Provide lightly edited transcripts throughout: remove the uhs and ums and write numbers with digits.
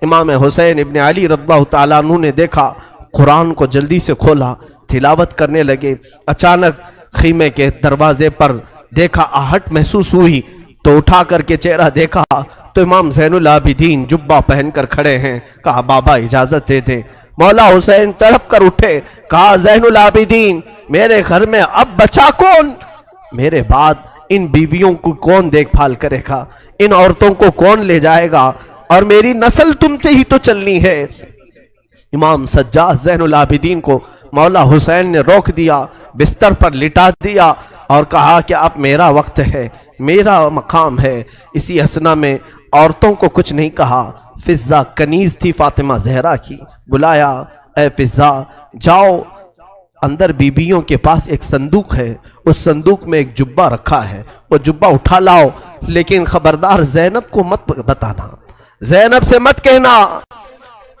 امام حسین ابن علی رضی اللہ تعالیٰ عنہ نے دیکھا، قرآن کو جلدی سے کھولا، تلاوت کرنے لگے۔ اچانک خیمے کے دروازے پر دیکھا، آہٹ محسوس ہوئی تو اٹھا کر کے چہرہ دیکھا تو امام زین العابدین جبہ پہن کر کھڑے ہیں۔ کہا بابا اجازت دے دیں۔ مولا حسین تڑپ کر اٹھے، کہا زین العابدین میرے گھر میں اب بچا کون؟ میرے بعد ان بیویوں کو کون دیکھ بھال کرے گا؟ ان عورتوں کو کون لے جائے گا؟ اور میری نسل تم سے ہی تو چلنی ہے۔ امام سجاد زین العابدین کو مولا حسین نے روک دیا، بستر پر لٹا دیا اور کہا کہ اب میرا وقت ہے، میرا مقام ہے۔ اسی اسنا میں عورتوں کو کچھ نہیں کہا۔ فضہ کنیز تھی فاطمہ زہرا کی، بلایا، اے فضہ جاؤ، اندر بیبیوں کے پاس ایک صندوق ہے، اس صندوق میں ایک جبہ رکھا ہے، وہ جبہ اٹھا لاؤ، لیکن خبردار زینب کو مت بتانا، زینب سے مت کہنا۔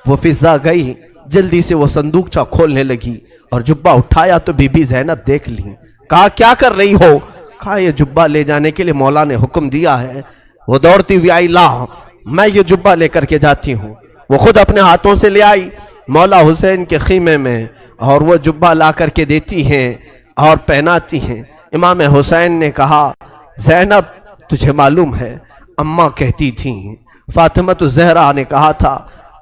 وہ فضہ گئی، جلدی سے وہ صندوق کھولنے لگی اور جبہ اٹھایا تو بی بی زینب دیکھ لی۔ کہا کیا کر رہی ہو؟ کہا یہ جبہ لے جانے کے لیے مولا نے حکم دیا ہے۔ وہ دوڑتی ہوئی آئی، لا میں یہ جبہ لے کر کے جاتی ہوں۔ وہ خود اپنے ہاتھوں سے لے آئی مولا حسین کے خیمے میں اور وہ جبہ لا کر کے دیتی ہیں اور پہناتی ہیں۔ امام حسین نے کہا زینب تجھے معلوم ہے اماں کہتی تھیں، فاطمہ الزہرا نے کہا تھا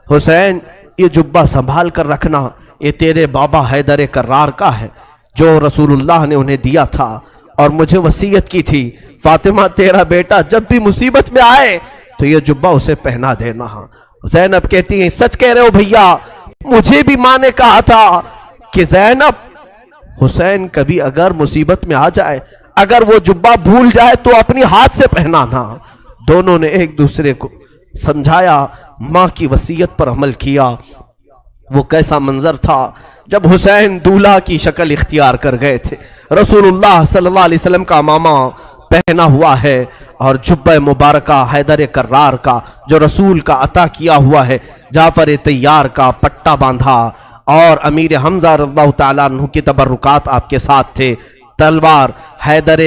حسین یہ جبہ سنبھال کر رکھنا، یہ تیرے بابا حیدر کرار کا ہے جو رسول اللہ نے انہیں دیا تھا اور مجھے وصیت کی تھی فاطمہ تیرا بیٹا جب بھی مصیبت میں آئے تو یہ جبہ اسے پہنا دینا۔ زینب کہتی ہیں سچ کہہ رہے ہو بھیا، مجھے بھی ماں نے کہا تھا کہ زینب حسین کبھی اگر مصیبت میں آ جائے، اگر وہ جبہ بھول جائے تو اپنی ہاتھ سے پہنانا۔ دونوں نے ایک دوسرے کو سمجھایا، ماں کی وصیت پر عمل کیا۔ وہ کیسا منظر تھا جب حسین دولہا کی شکل اختیار کر گئے تھے، رسول اللہ صلی اللہ علیہ وسلم کا امامہ پہنا ہوا ہے اور جبہ مبارکہ حیدر کرار کا جو رسول کا عطا کیا ہوا ہے، جعفر طیار کا پٹا باندھا اور امیر حمزہ رضی اللہ تعالیٰ عنہ کی تبرکات آپ کے ساتھ تھے، تلوار حیدر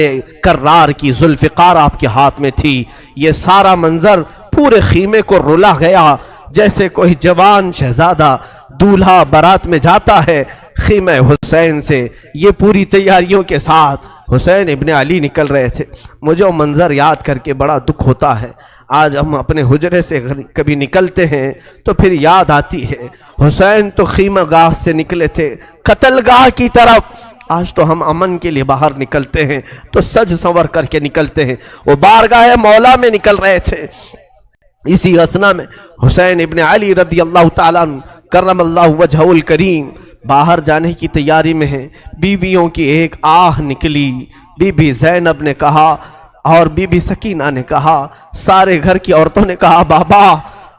کرار کی ذوالفقار آپ کے ہاتھ میں تھی۔ یہ سارا منظر پورے خیمے کو رلا گیا، جیسے کوئی جوان شہزادہ دولہا بارات میں جاتا ہے خیمہ حسین سے۔ یہ پوری تیاریوں کے ساتھ حسین ابن علی نکل رہے تھے۔ مجھے وہ منظر یاد کر کے بڑا دکھ ہوتا ہے۔ آج ہم اپنے حجرے سے کبھی نکلتے ہیں تو پھر یاد آتی ہے حسین تو خیمہ گاہ سے نکلے تھے قتل گاہ کی طرف، آج تو ہم امن کے لیے باہر نکلتے ہیں تو سج سنور کر کے نکلتے ہیں، وہ بارگاہ مولا میں نکل رہے تھے۔ اسی اسنا میں حسین ابن علی رضی اللہ تعالیٰ عنہ کرم اللہ وجہہ الکریم باہر جانے کی تیاری میں ہیں۔ بیویوں کی ایک آہ نکلی، بی بی زینب نے کہا اور بی بی سکینہ نے کہا، سارے گھر کی عورتوں نے کہا بابا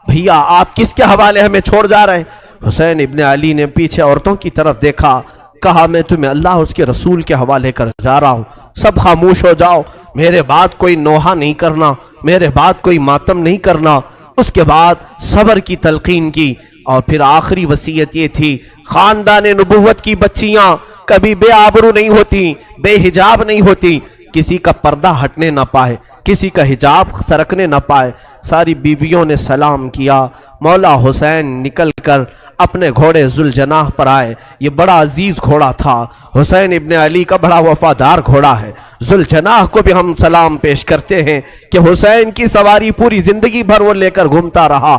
بھیا آپ کس کے حوالے ہمیں چھوڑ جا رہے ہیں؟ حسین ابن علی نے پیچھے عورتوں کی طرف دیکھا، کہا میں تمہیں اللہ اس کے رسول کے حوالے کر جا رہا ہوں، سب خاموش ہو جاؤ، میرے بعد کوئی نوحہ نہیں کرنا، میرے بعد کوئی ماتم نہیں کرنا۔ اس کے بعد صبر کی تلقین کی اور پھر آخری وصیت یہ تھی خاندان نبوت کی بچیاں کبھی بے آبرو نہیں ہوتی، بے حجاب نہیں ہوتی، کسی کا پردہ ہٹنے نہ پائے، کسی کا حجاب سرکنے نہ پائے۔ ساری بیویوں نے سلام کیا، مولا حسین نکل کر اپنے گھوڑے ذوالجناح پر آئے۔ یہ بڑا عزیز گھوڑا تھا، حسین ابن علی کا بڑا وفادار گھوڑا ہے۔ ذوالجناح کو بھی ہم سلام پیش کرتے ہیں کہ حسین کی سواری پوری زندگی بھر وہ لے کر گھومتا رہا۔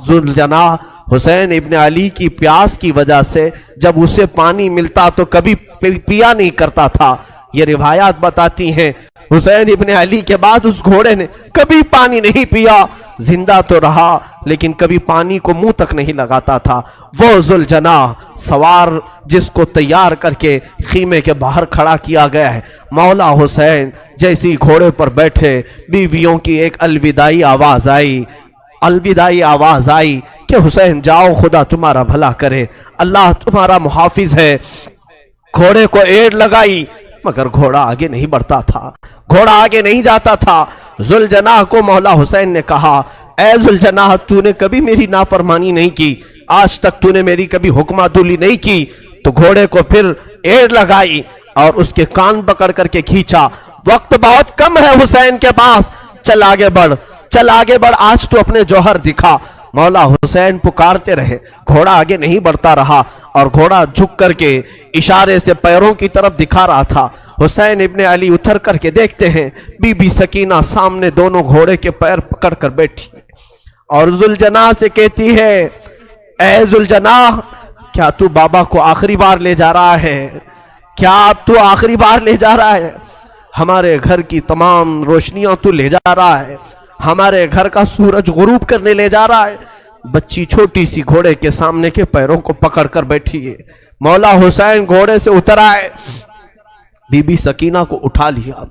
ذوالجناح حسین ابن علی کی پیاس کی وجہ سے جب اسے پانی ملتا تو کبھی پیا نہیں کرتا تھا۔ یہ روایات بتاتی ہیں حسین ابن علی کے بعد اس گھوڑے نے کبھی پانی نہیں پیا، زندہ تو رہا لیکن کبھی پانی کو منہ تک نہیں لگاتا تھا۔ وہ ذوالجناح سوار جس کو تیار کر کے خیمے کے باہر کھڑا کیا گیا ہے، مولا حسین جیسی گھوڑے پر بیٹھے، بیویوں کی ایک الوداعی آواز آئی، کہ حسین جاؤ خدا تمہارا بھلا کرے، اللہ تمہارا محافظ ہے۔ گھوڑے کو ایڑ لگائی مگر گھوڑا آگے نہیں بڑھتا تھا، گھوڑا آگے نہیں جاتا تھا۔ ذوالجناح کو مولا حسین نے کہا اے ذوالجناح تو نے کبھی میری نافرمانی نہیں کی، آج تک تو نے میری کبھی حکمہ دولی نہیں کی۔ تو گھوڑے کو پھر ایڑ لگائی اور اس کے کان پکڑ کر کے کھینچا، وقت بہت کم ہے حسین کے پاس، چل آگے بڑھ، چل آگے بڑھ، آج تو اپنے جوہر دکھا۔ مولا حسین پکارتے رہے، گھوڑا آگے نہیں بڑھتا رہا اور گھوڑا جھک کر کے اشارے سے پیروں کی طرف دکھا رہا تھا۔ حسین ابن علی اتر کر کے دیکھتے ہیں بی بی سکینہ سامنے دونوں گھوڑے کے پیر پکڑ کر بیٹھی اور ذوالجناح سے کہتی ہے، اے ذوالجناح، کیا تو بابا کو آخری بار لے جا رہا ہے؟ کیا اب تو آخری بار لے جا رہا ہے؟ ہمارے گھر کی تمام روشنیاں تو لے جا رہا ہے، ہمارے گھر کا سورج غروب کرنے لے جا رہا ہے۔ بچی چھوٹی سی گھوڑے کے سامنے کے پیروں کو پکڑ کر بیٹھی ہے۔ مولا حسین گھوڑے سے اتر آئے، بی بی سکینہ کو اٹھا لیا،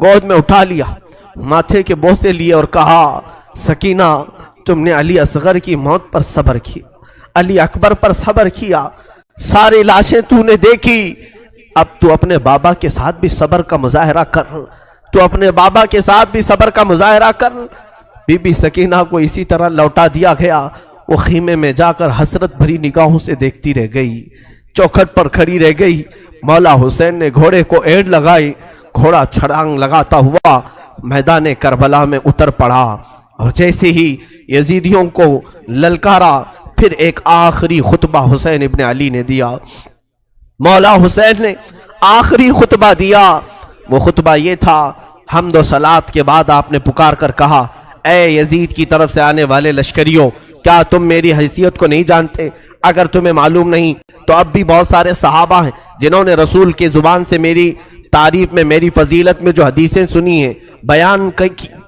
گود میں اٹھا لیا، ماتھے کے بوسے لیے اور کہا، سکینہ، تم نے علی اصغر کی موت پر صبر کیا، علی اکبر پر صبر کیا، ساری لاشیں تو نے دیکھی، اب تو اپنے بابا کے ساتھ بھی صبر کا مظاہرہ کر، تو اپنے بابا کے ساتھ بھی صبر کا مظاہرہ کر۔ بی بی سکینہ کو اسی طرح لوٹا دیا گیا۔ وہ خیمے میں جا کر حسرت بھری نگاہوں سے دیکھتی رہ گئی، چوکھٹ پر کھڑی رہ گئی۔ مولا حسین نے گھوڑے کو ایڑ لگائی، گھوڑا چھڑانگ لگاتا ہوا میدان کربلا میں اتر پڑا اور جیسے ہی یزیدیوں کو للکارا، پھر ایک آخری خطبہ حسین ابن علی نے دیا۔ مولا حسین نے آخری خطبہ دیا، وہ خطبہ یہ تھا، حمد و صلات کے بعد آپ نے پکار کر کہا، اے یزید کی طرف سے آنے والے لشکریوں، کیا تم میری حیثیت کو نہیں جانتے؟ اگر تمہیں معلوم نہیں تو اب بھی بہت سارے صحابہ ہیں جنہوں نے رسول کی زبان سے میری تعریف میں، میری فضیلت میں جو حدیثیں سنی ہیں بیان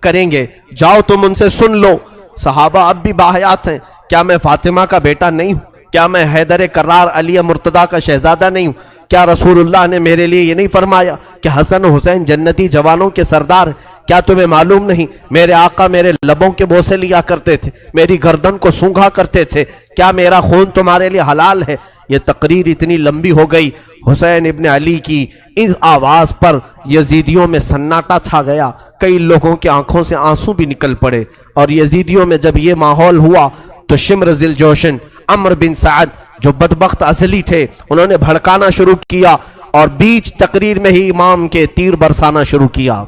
کریں گے، جاؤ تم ان سے سن لو۔ صحابہ اب بھی باحیات ہیں، کیا میں فاطمہ کا بیٹا نہیں ہوں؟ کیا میں حیدر کرار علی مرتضیٰ کا شہزادہ نہیں ہوں؟ کیا رسول اللہ نے میرے لیے یہ نہیں فرمایا کہ حسن و حسین جنتی جوانوں کے سردار ہیں؟ کیا تمہیں معلوم نہیں میرے آقا میرے لبوں کے بوسے لیا کرتے تھے، میری گردن کو سونگھا کرتے تھے؟ کیا میرا خون تمہارے لیے حلال ہے؟ یہ تقریر اتنی لمبی ہو گئی، حسین ابن علی کی اس آواز پر یزیدیوں میں سناٹا چھا گیا، کئی لوگوں کی آنکھوں سے آنسو بھی نکل پڑے، اور یزیدیوں میں جب یہ ماحول ہوا تو شمر ذی الجوشن عمرو بن سعد جو بدبخت ازلی تھے، انہوں نے بھڑکانا شروع کیا اور بیچ تقریر میں ہی امام کے تیر برسانا شروع کیا۔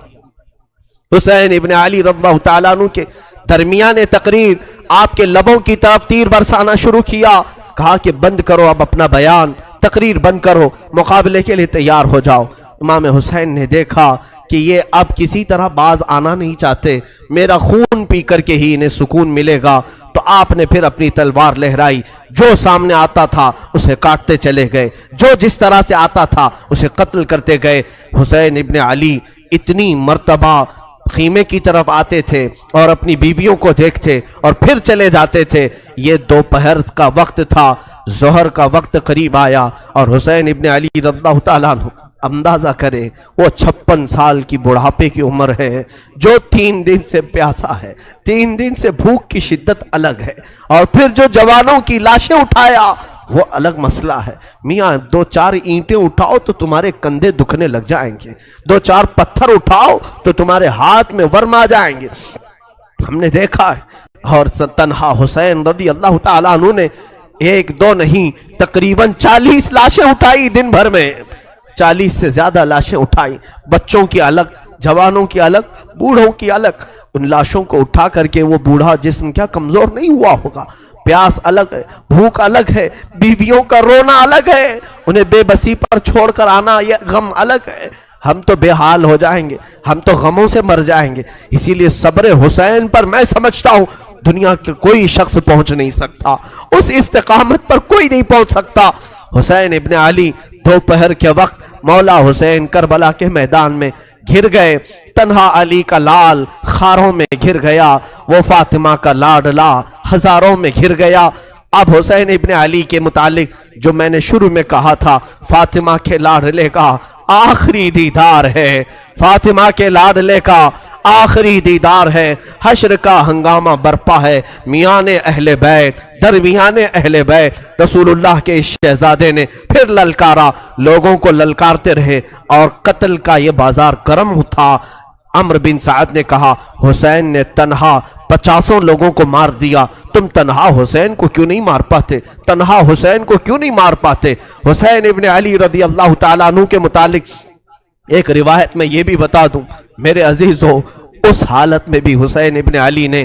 حسین ابن علی رضی اللہ تعالیٰ عنہ کے درمیان تقریر آپ کے لبوں کی طرف تیر برسانا شروع کیا، کہا کہ بند کرو اب اپنا بیان، تقریر بند کرو، مقابلے کے لیے تیار ہو جاؤ۔ امام حسین نے دیکھا کہ یہ اب کسی طرح باز آنا نہیں چاہتے، میرا خون پی کر کے ہی انہیں سکون ملے گا، تو آپ نے پھر اپنی تلوار لہرائی، جو سامنے آتا تھا اسے کاٹتے چلے گئے، جو جس طرح سے آتا تھا اسے قتل کرتے گئے۔ حسین ابن علی اتنی مرتبہ خیمے کی طرف آتے تھے اور اپنی بیویوں کو دیکھتے اور پھر چلے جاتے تھے۔ یہ دوپہر کا وقت تھا، ظہر کا وقت قریب آیا اور حسین ابن علی رضی اللہ تعالیٰ عنہ، اندازہ کرے وہ 56 سال کی بڑھاپے کی عمر ہے، جو 3 دن سے پیاسا ہے، 3 دن سے بھوک کی شدت الگ ہے، اور پھر جو جوانوں کی لاشیں اٹھایا وہ الگ مسئلہ ہے۔ میاں 2-4 اینٹیں اٹھاؤ تو تمہارے کندھے دکھنے لگ جائیں گے، 2-4 پتھر اٹھاؤ تو تمہارے ہاتھ میں ورم آ جائیں گے۔ ہم نے دیکھا ہے، اور تنہا حسین رضی اللہ تعالیٰ عنہ نے 1-2 نہیں تقریباً 40 لاشیں اٹھائی دن بھر میں، 40 سے زیادہ لاشیں اٹھائی، بچوں کی الگ، جوانوں کی الگ، بوڑھوں کی الگ۔ ان لاشوں کو اٹھا کر کے وہ بوڑھا جسم کیا کمزور نہیں ہوا ہوگا؟ پیاس الگ ہے، بھوک الگ ہے، بیویوں کا رونا الگ ہے، انہیں بے بسی پر چھوڑ کر آنا یہ غم الگ ہے۔ ہم تو بے حال ہو جائیں گے، ہم تو غموں سے مر جائیں گے۔ اسی لیے صبر حسین پر میں سمجھتا ہوں دنیا کے کوئی شخص پہنچ نہیں سکتا، اس استقامت پر کوئی نہیں پہنچ سکتا۔ حسین ابن علی دوپہر کے وقت مولا حسین کربلا کے میدان میں گر گئے، تنہا علی کا لال خاروں میں گر گیا، وہ فاطمہ کا لاڈلا ہزاروں میں گر گیا۔ اب حسین ابن علی کے متعلق جو میں نے شروع میں کہا تھا، فاطمہ کے لاڈلے کا آخری دیدار ہے، فاطمہ کے لاڈلے کا آخری دیدار ہے، حشر کا ہنگامہ برپا ہے، میان اہل بیت درمیان اہل بیت رسول اللہ کے اس شہزادے نے پھر للکارا، لوگوں کو للکارتے رہے، اور قتل کا یہ بازار گرم تھا۔ عمرو بن سعد نے کہا حسین نے تنہا 50 لوگوں کو مار دیا، تم تنہا حسین کو کیوں نہیں مار پاتے؟ تنہا حسین کو کیوں نہیں مار پاتے؟ حسین ابن علی رضی اللہ تعالیٰ عنہ کے متعلق ایک روایت میں یہ بھی بتا دوں میرے عزیزو، اس حالت میں بھی حسین ابن علی نے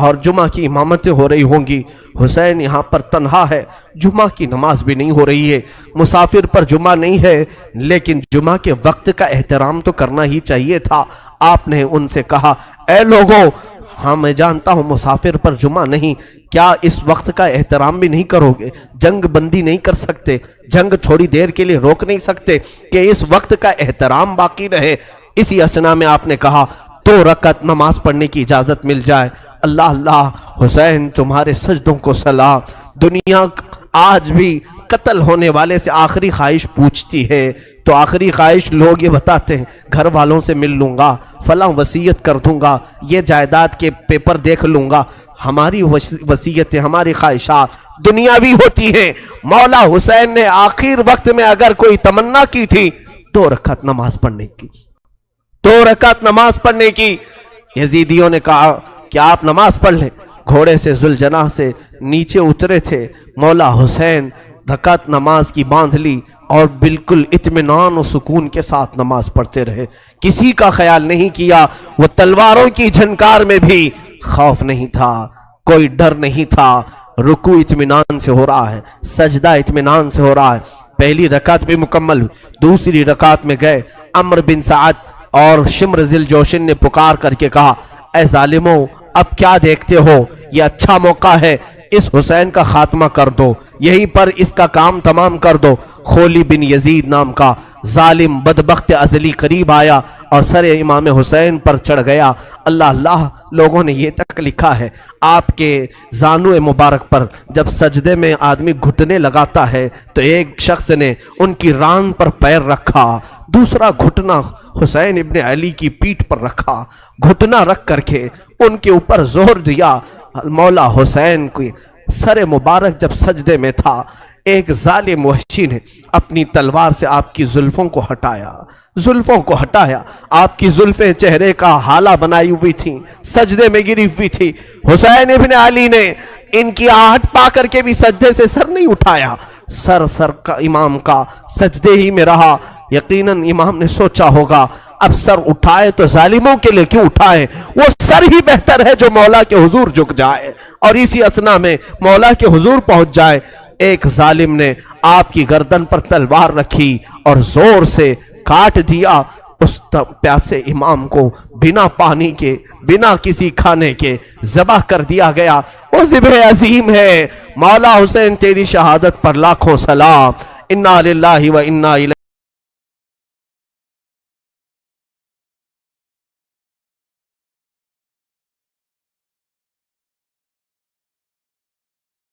اور جمعہ کی امامتیں ہو رہی ہوں گی، حسین یہاں پر تنہا ہے، جمعہ کی نماز بھی نہیں ہو رہی ہے، مسافر پر جمعہ نہیں ہے، لیکن جمعہ کے وقت کا احترام تو کرنا ہی چاہیے تھا۔ آپ نے ان سے کہا اے لوگوں، ہاں میں جانتا ہوں مسافر پر جمعہ نہیں، کیا اس وقت کا احترام بھی نہیں کرو گے؟ جنگ بندی نہیں کر سکتے، جنگ تھوڑی دیر کے لیے روک نہیں سکتے کہ اس وقت کا احترام باقی رہے؟ اسی اسنا میں آپ نے کہا 2 رکعت نماز پڑھنے کی اجازت مل جائے۔ اللہ اللہ، حسین تمہارے سجدوں کو سلام۔ دنیا آج بھی قتل ہونے والے سے آخری خواہش پوچھتی ہے، تو آخری خواہش لوگ یہ بتاتے ہیں گھر والوں سے مل لوں گا، فلاں وصیت کر دوں گا، یہ جائیداد کے پیپر دیکھ لوں گا۔ ہماری وصیتیں، ہماری خواہشات دنیاوی ہوتی ہیں۔ مولا حسین نے آخر وقت میں اگر کوئی تمنا کی تھی 2 رکعت نماز پڑھنے کی، 2 رکعت نماز پڑھنے کی۔ یزیدیوں نے کہا کہ آپ نماز پڑھ لیں۔ گھوڑے سے ذوالجناح سے نیچے اترے تھے مولا حسین، رکعت نماز کی باندھ لی اور بالکل اطمینان و سکون کے ساتھ نماز پڑھتے رہے۔ کسی کا خیال نہیں کیا، وہ تلواروں کی جھنکار میں بھی خوف نہیں تھا، کوئی ڈر نہیں تھا۔ رکوع اطمینان سے ہو رہا ہے، سجدہ اطمینان سے ہو رہا ہے۔ پہلی رکعت بھی مکمل، دوسری رکعت میں گئے۔ عمرو بن سعد اور شمر ذی الجوشن نے پکار کر کے کہا اے ظالموں، اب کیا دیکھتے ہو؟ یہ اچھا موقع ہے، اس حسین کا خاتمہ کر دو، یہیں پر اس کا کام تمام کر دو۔ خولی بن یزید نام کا ظالم بدبخت ازلی قریب آیا اور سر امام حسین پر چڑھ گیا۔ اللہ اللہ، لوگوں نے یہ تک لکھا ہے آپ کے زانو مبارک پر جب سجدے میں آدمی گھٹنے لگاتا ہے تو ایک شخص نے ان کی ران پر پیر رکھا، دوسرا گھٹنا حسین ابن علی کی پیٹھ پر رکھا، گھٹنا رکھ کر کے ان کے اوپر زور دیا۔ مولا حسین کی سر مبارک جب سجدے میں تھا، ایک ظالم وحشی نے اپنی تلوار سے آپ کی زلفوں کو ہٹایا، زلفوں کو ہٹایا۔ آپ کی زلفیں چہرے کا حالہ بنائی ہوئی تھیں، سجدے میں گری ہوئی تھی۔ حسین ابن علی نے ان کی آہٹ پا کر کے بھی سجدے سے سر نہیں اٹھایا، سر کا امام کا سجدے ہی میں رہا۔ یقیناً امام نے سوچا ہوگا اب سر اٹھائے تو ظالموں کے لیے کیوں اٹھائے، وہ سر ہی بہتر ہے جو مولا کے حضور جھک جائے اور اسی اسنا میں مولا کے حضور پہنچ جائے۔ ایک ظالم نے آپ کی گردن پر تلوار رکھی اور زور سے کاٹ دیا۔ اس پیاسے امام کو بنا پانی کے، بنا کسی کھانے کے ذبح کر دیا گیا۔ وہ ذبح عظیم ہے۔ مولا حسین تیری شہادت پر لاکھوں سلام۔ انا للہ و انا الیہ